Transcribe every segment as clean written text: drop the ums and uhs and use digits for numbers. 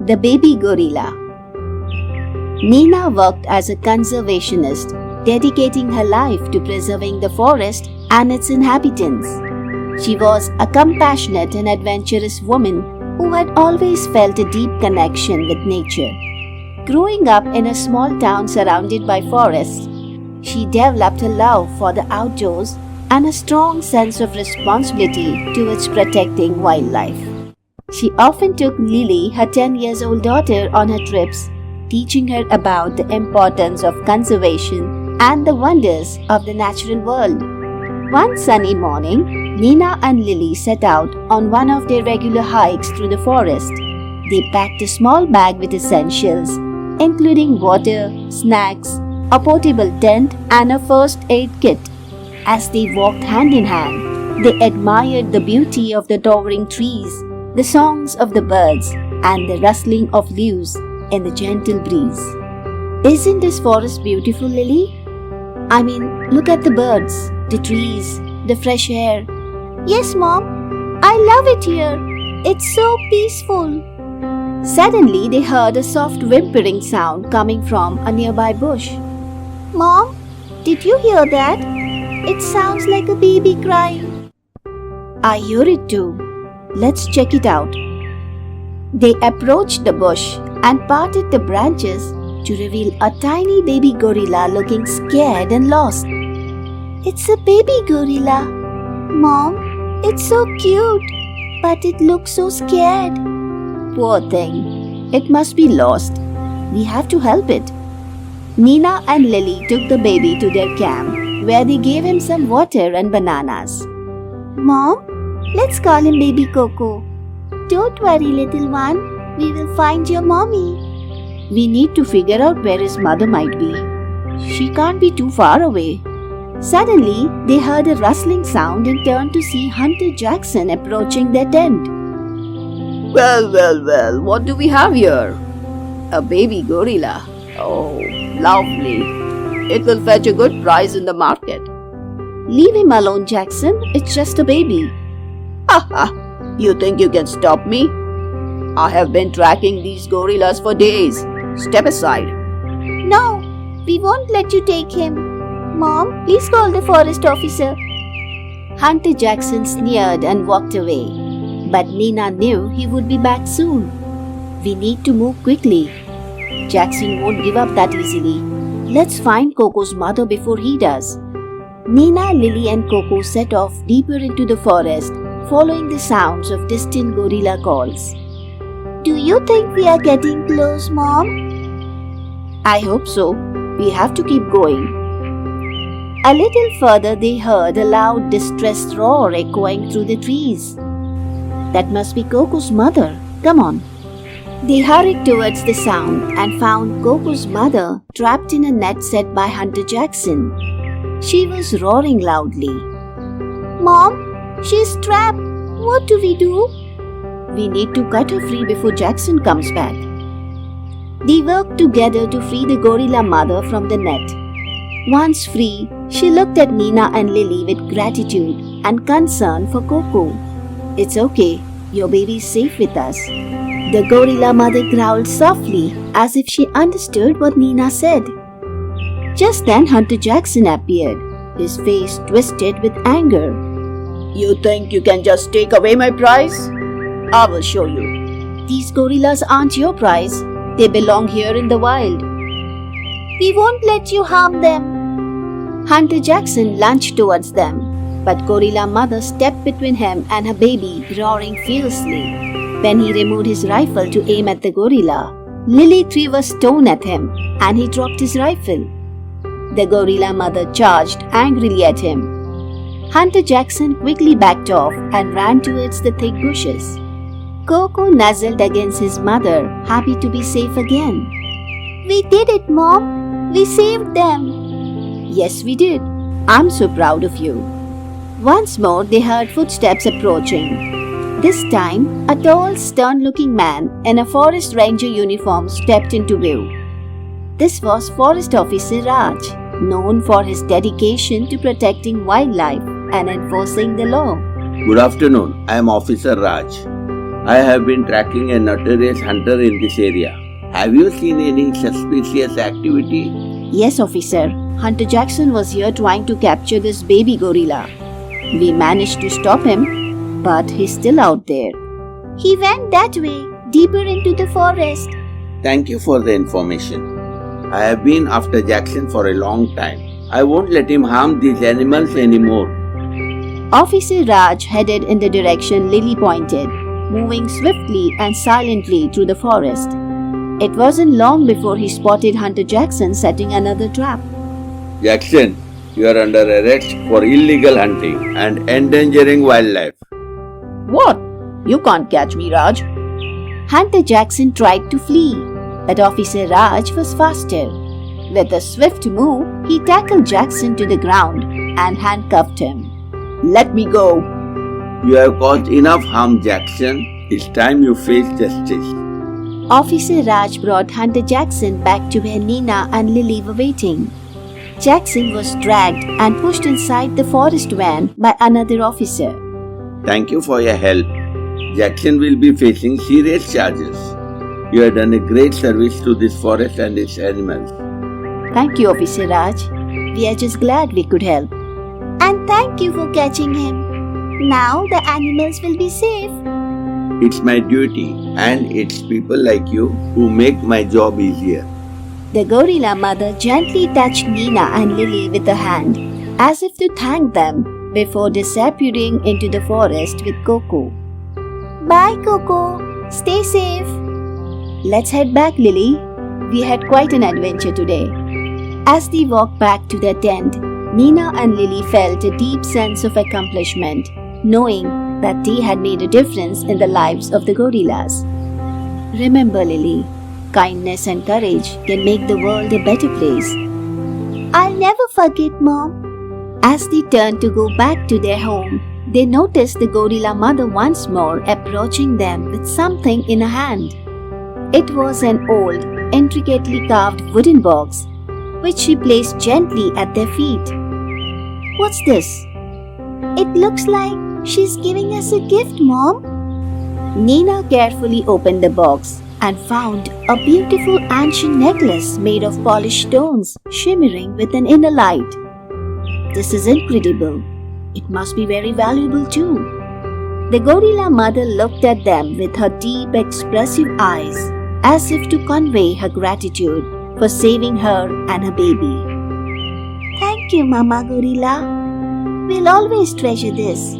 The baby gorilla. Nina worked as a conservationist, dedicating her life to preserving the forest and its inhabitants. She was a compassionate and adventurous woman who had always felt a deep connection with nature. Growing up in a small town surrounded by forests, she developed a love for the outdoors and a strong sense of responsibility towards protecting wildlife. She often took Lily, her 10-year-old daughter, on her trips, teaching her about the importance of conservation and the wonders of the natural world. One sunny morning, Nina and Lily set out on one of their regular hikes through the forest. They packed a small bag with essentials, including water, snacks, a portable tent, and a first aid kit. As they walked hand in hand, they admired the beauty of the towering trees, the songs of the birds, and the rustling of leaves in the gentle breeze. Isn't this forest beautiful, Lily? I mean, look at the birds, the trees, the fresh air. Yes, Mom. I love it here. It's so peaceful. Suddenly, they heard a soft whimpering sound coming from a nearby bush. Mom, did you hear that? It sounds like a baby crying. I hear it too. Let's check it out. They approached the bush and parted the branches to reveal a tiny baby gorilla looking scared and lost. It's a baby gorilla. Mom, it's so cute, but it looks so scared. Poor thing. It must be lost. We have to help it. Nina and Lily took the baby to their camp, where they gave him some water and bananas. Mom, let's call him Baby Coco. Don't worry, little one. We will find your mommy. We need to figure out where his mother might be. She can't be too far away. Suddenly, they heard a rustling sound and turned to see Hunter Jackson approaching their tent. Well, what do we have here? A baby gorilla. Oh, lovely. It will fetch a good price in the market. Leave him alone, Jackson. It's just a baby. Ha! You think you can stop me? I have been tracking these gorillas for days. Step aside. No, we won't let you take him. Mom, please call the forest officer. Hunter Jackson sneered and walked away. But Nina knew he would be back soon. We need to move quickly. Jackson won't give up that easily. Let's find Coco's mother before he does. Nina, Lily, and Coco set off deeper into the forest, following the sounds of distant gorilla calls. Do you think we are getting close, Mom? I hope so. We have to keep going. A little further, they heard a loud, distressed roar echoing through the trees. That must be Coco's mother. Come on. They hurried towards the sound and found Coco's mother trapped in a net set by Hunter Jackson. She was roaring loudly. Mom, she's trapped. What do we do? We need to cut her free before Jackson comes back. They worked together to free the gorilla mother from the net. Once free, she looked at Nina and Lily with gratitude and concern for Coco. It's okay, your baby is safe with us. The gorilla mother growled softly as if she understood what Nina said. Just then Hunter Jackson appeared, his face twisted with anger. You think you can just take away my prize? I will show you. These gorillas aren't your prize. They belong here in the wild. We won't let you harm them. Hunter Jackson lunged towards them, but gorilla mother stepped between him and her baby, roaring fiercely. When he removed his rifle to aim at the gorilla, Lily threw a stone at him and he dropped his rifle. The gorilla mother charged angrily at him. Hunter Jackson quickly backed off and ran towards the thick bushes. Coco nuzzled against his mother, happy to be safe again. We did it, Mom. We saved them. Yes, we did. I'm so proud of you. Once more, they heard footsteps approaching. This time, a tall, stern-looking man in a forest ranger uniform stepped into view. This was Forest Officer Raj, known for his dedication to protecting wildlife and enforcing the law. Good afternoon. I am Officer Raj. I have been tracking a notorious hunter in this area. Have you seen any suspicious activity? Yes, officer. Hunter Jackson was here trying to capture this baby gorilla. We managed to stop him, but he's still out there. He went that way, deeper into the forest. Thank you for the information. I have been after Jackson for a long time. I won't let him harm these animals anymore. Officer Raj headed in the direction Lily pointed, moving swiftly and silently through the forest. It wasn't long before he spotted Hunter Jackson setting another trap. Jackson, you are under arrest for illegal hunting and endangering wildlife. What? You can't catch me, Raj. Hunter Jackson tried to flee, but Officer Raj was faster. With a swift move, he tackled Jackson to the ground and handcuffed him. Let me go. You have caused enough harm, Jackson. It's time you face justice. Officer Raj brought Hunter Jackson back to where Nina and Lily were waiting. Jackson was dragged and pushed inside the forest van by another officer. Thank you for your help. Jackson will be facing serious charges. You have done a great service to this forest and its animals. Thank you, Officer Raj. We are just glad we could help. And thank you for catching him. Now the animals will be safe. It's my duty, and it's people like you who make my job easier. The gorilla mother gently touched Nina and Lily with a hand, as if to thank them, before disappearing into the forest with Coco. Bye, Coco. Stay safe. Let's head back, Lily. We had quite an adventure today. As they walked back to their tent, Nina and Lily felt a deep sense of accomplishment, knowing that they had made a difference in the lives of the gorillas. Remember, Lily, kindness and courage can make the world a better place. I'll never forget, Mom. As they turned to go back to their home, they noticed the gorilla mother once more approaching them with something in her hand. It was an old, intricately carved wooden box, which she placed gently at their feet. What's this? It looks like she's giving us a gift, Mom. Nina carefully opened the box and found a beautiful ancient necklace made of polished stones, shimmering with an inner light. This is incredible. It must be very valuable too. The gorilla mother looked at them with her deep, expressive eyes, as if to convey her gratitude for saving her and her baby. Thank you, Mama Gorilla. We'll always treasure this.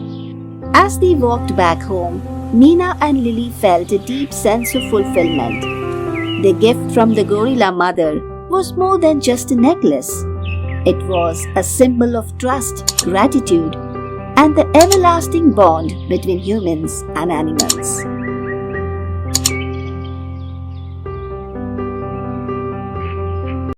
As they walked back home, Nina and Lily felt a deep sense of fulfillment. The gift from the gorilla mother was more than just a necklace. It was a symbol of trust, gratitude, and the everlasting bond between humans and animals.